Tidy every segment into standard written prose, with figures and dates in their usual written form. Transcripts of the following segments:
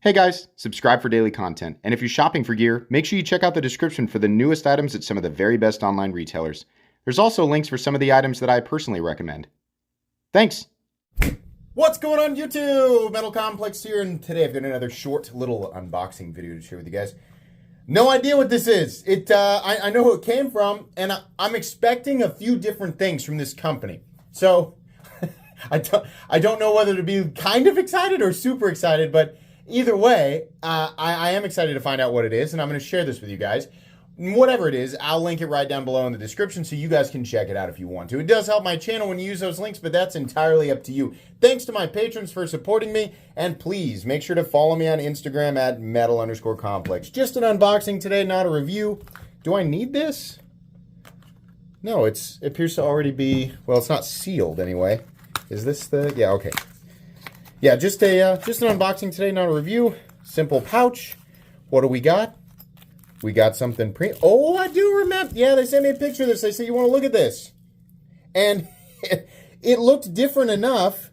Hey guys, subscribe for daily content. And if you're shopping for gear, make sure you check out the description for the newest items at some of the very best online retailers. There's also links for some of the items that I personally recommend. Thanks! What's going on YouTube? Metal Complex here, and today I've got another short little unboxing video to share with you guys. No idea what this is. I know who it came from, and I'm expecting a few different things from this company. So, I don't know whether to be kind of excited or super excited, but either way, I am excited to find out what it is, and I'm going to share this with you guys. Whatever it is, I'll link it right down below in the description so you guys can check it out if you want to. It does help my channel when you use those links, but that's entirely up to you. Thanks to my patrons for supporting me, and please make sure to follow me on Instagram at metal_complex. Just an unboxing today, not a review. Do I need this? No, it appears to already be, well, it's not sealed anyway. Is this the, yeah, okay. Yeah, just an unboxing today, not a review. Simple pouch. What do we got? We got something oh, I do remember. Yeah, they sent me a picture of this. They said, you want to look at this? And it looked different enough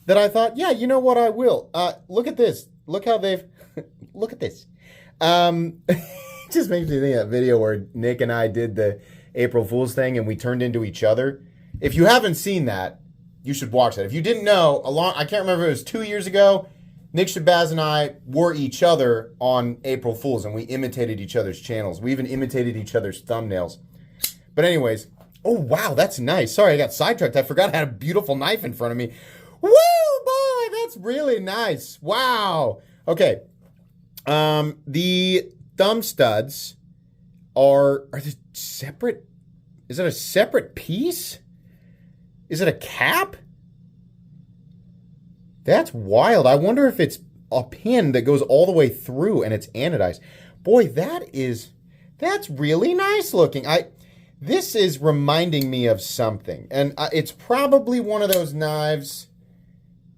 that I thought, yeah, you know what, I will. Look at this. Look how they've, look at this. It just makes me think of that video where Nick and I did the April Fool's thing and we turned into each other. If you haven't seen that, you should watch that. If you didn't know, I can't remember if it was 2 years ago, Nick Shabazz and I were each other on April Fools, and we imitated each other's channels. We even imitated each other's thumbnails. But anyways, oh, wow, that's nice. Sorry, I got sidetracked. I forgot I had a beautiful knife in front of me. Woo, boy, that's really nice. Wow. Okay. The thumb studs are they separate? Is it a separate piece? Is it a cap? That's wild. I wonder if it's a pin that goes all the way through and it's anodized. Boy, that's really nice looking. This is reminding me of something. And it's probably one of those knives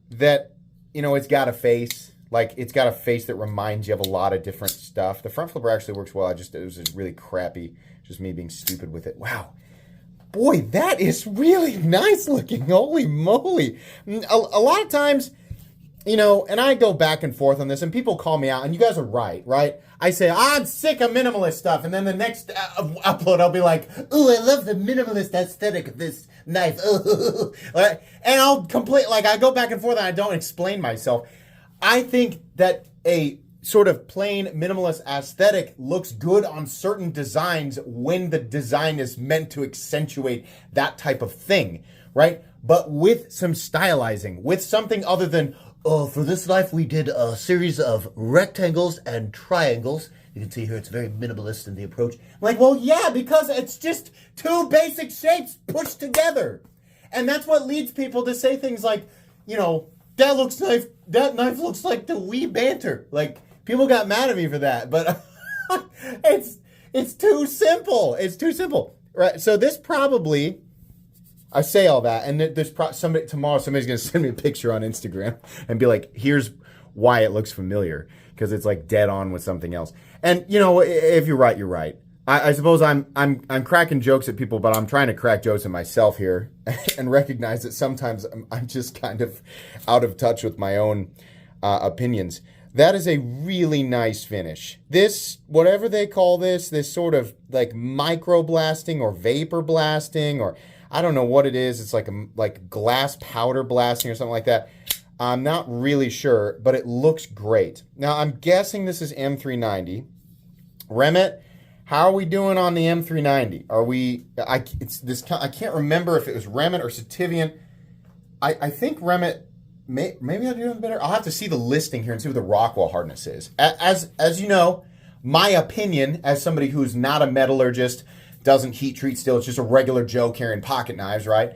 that, you know, it's got a face. Like, it's got a face that reminds you of a lot of different stuff. The front flipper actually works well. It was just really crappy. Just me being stupid with it. Wow. Boy, that is really nice looking. Holy moly. A lot of times, you know, and I go back and forth on this, and people call me out, and you guys are right? I say, I'm sick of minimalist stuff, and then the next upload, I'll be like, ooh, I love the minimalist aesthetic of this knife. Ooh. And I'll I go back and forth, and I don't explain myself. I think that a sort of plain minimalist aesthetic looks good on certain designs when the design is meant to accentuate that type of thing, right? But with some stylizing, with something other than, oh, for this knife we did a series of rectangles and triangles. You can see here it's very minimalist in the approach. Like, well, yeah, because it's just two basic shapes pushed together. And that's what leads people to say things like, you know, that knife looks like the Wii Banter. Like, people got mad at me for that, but it's too simple. It's too simple, right? So this probably, I say all that, and there's tomorrow somebody's gonna send me a picture on Instagram and be like, "Here's why it looks familiar," because it's like dead on with something else. And you know, if you're right, you're right. I suppose I'm cracking jokes at people, but I'm trying to crack jokes at myself here and recognize that sometimes I'm just kind of out of touch with my own opinions. That is a really nice finish. This, whatever they call this sort of like micro blasting or vapor blasting, or I don't know what it is. It's like glass powder blasting or something like that. I'm not really sure, but it looks great. Now I'm guessing this is M390. Remette, how are we doing on the M390? Are we? I can't remember if it was Remette or Sativian. I think Remette. Maybe I'll do it better. I'll have to see the listing here and see what the Rockwell hardness is. As you know, my opinion as somebody who's not a metallurgist, doesn't heat treat steel, it's just a regular Joe carrying pocket knives, right?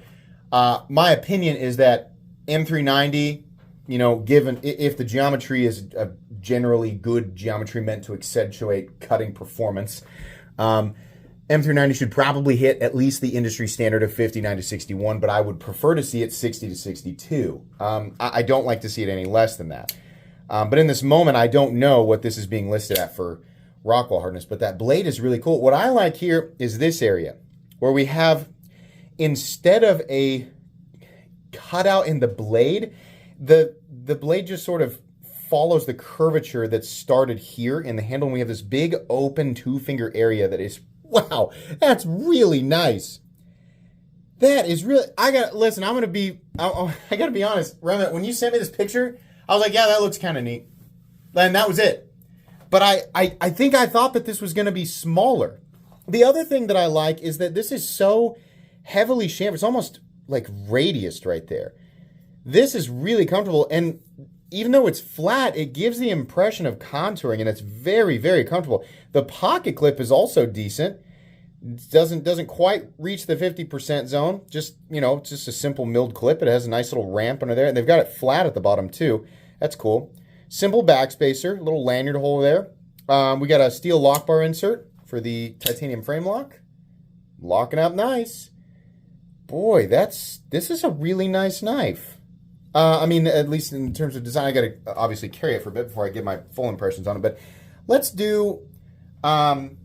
My opinion is that M390, you know, given if the geometry is a generally good geometry meant to accentuate cutting performance, M390 should probably hit at least the industry standard of 59 to 61, but I would prefer to see it 60 to 62. I don't like to see it any less than that. But in this moment, I don't know what this is being listed at for Rockwell hardness, but that blade is really cool. What I like here is this area where we have, instead of a cutout in the blade, the blade just sort of follows the curvature that started here in the handle, and we have this big open 2-finger area that is, wow, that's really nice. That is really, listen, I got to be honest, Remette, when you sent me this picture, I was like, yeah, that looks kind of neat. And that was it. But I think I thought that this was going to be smaller. The other thing that I like is that this is so heavily chamfered. It's almost like radiused right there. This is really comfortable, and even though it's flat, it gives the impression of contouring, and it's very, very comfortable. The pocket clip is also decent. Doesn't quite reach the 50% zone. Just, it's just a simple milled clip. It has a nice little ramp under there, and they've got it flat at the bottom too. That's cool. Simple backspacer, little lanyard hole there. We got a steel lock bar insert for the titanium frame lock. Locking up nice. Boy, this is a really nice knife. I mean, at least in terms of design, I got to obviously carry it for a bit before I give my full impressions on it. But let's do some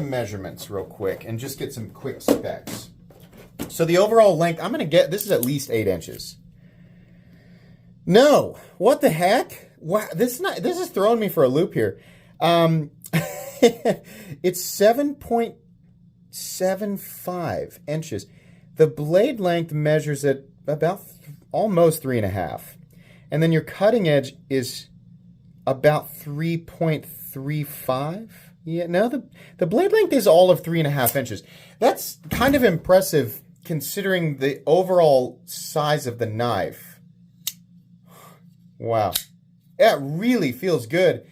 measurements real quick and just get some quick specs. So the overall length, I'm going to get, this is at least 8 inches. No, what the heck? Wow, this is throwing me for a loop here. It's 7.75 inches. The blade length measures at about almost 3.5. And then your cutting edge is about 3.35. Yeah, no, the blade length is all of 3.5 inches. That's kind of impressive considering the overall size of the knife. Wow. That really feels good.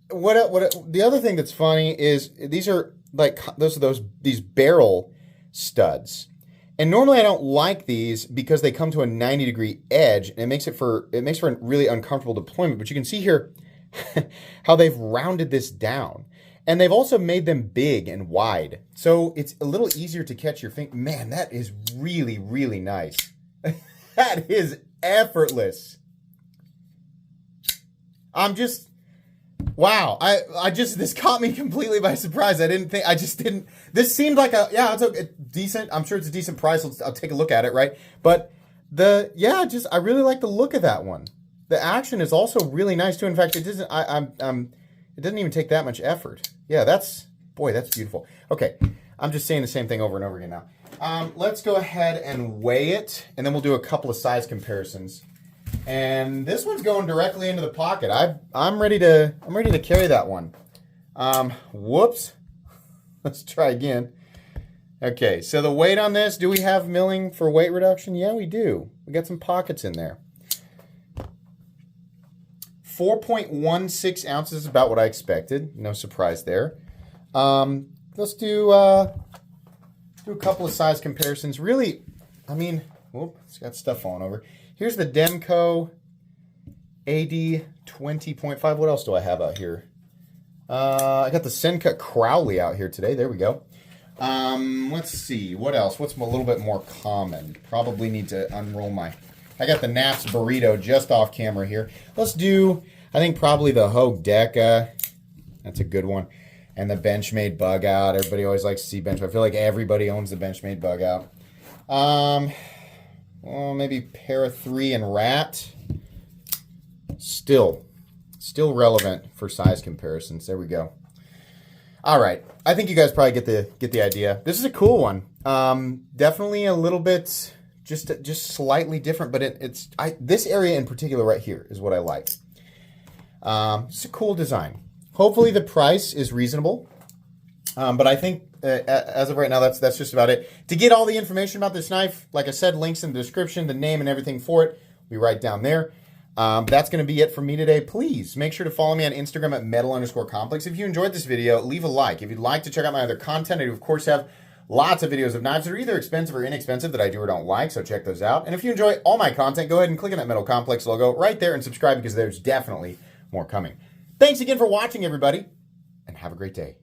The other thing that's funny is these are like these barrel studs. And normally I don't like these because they come to a 90-degree edge, and it makes for a really uncomfortable deployment. But you can see here how they've rounded this down. And they've also made them big and wide. So it's a little easier to catch your finger. Man, that is really, really nice. That is effortless. Wow. This caught me completely by surprise. This seemed like it's decent. I'm sure it's a decent price. I'll take a look at it, right? But I really like the look of that one. The action is also really nice too. In fact, it doesn't even take that much effort. Yeah, that's beautiful. Okay, I'm just saying the same thing over and over again now. Let's go ahead and weigh it, and then we'll do a couple of size comparisons. And this one's going directly into the pocket. I'm ready to carry that one. Whoops. Let's try again. Okay, so the weight on this, do we have milling for weight reduction? Yeah, we do. We got some pockets in there. 4.16 ounces is about what I expected. No surprise there. Let's do a couple of size comparisons. Really, it's got stuff falling over. Here's the Demco AD 20.5. What else do I have out here? I got the Sencut Crowley out here today. There we go. Let's see. What else? What's a little bit more common? Probably need to unroll I got the Naps Burrito just off camera here. Let's do, I think probably the Hogue Deca. That's a good one. And the Benchmade Bug Out. Everybody always likes to see Benchmade. I feel like everybody owns the Benchmade Bug Out. Maybe Para 3 and Rat. Still relevant for size comparisons. There we go. All right. I think you guys probably get the idea. This is a cool one. Definitely a little bit just slightly different, but this area in particular right here is what I like. It's a cool design. Hopefully the price is reasonable. But I think as of right now, that's just about it. To get all the information about this knife, like I said, links in the description, the name and everything for it, we write down there. That's going to be it for me today. Please make sure to follow me on Instagram at metal_complex. If you enjoyed this video, leave a like. If you'd like to check out my other content, I do, of course, have lots of videos of knives that are either expensive or inexpensive that I do or don't like, so check those out. And if you enjoy all my content, go ahead and click on that Metal Complex logo right there and subscribe because there's definitely more coming. Thanks again for watching, everybody, and have a great day.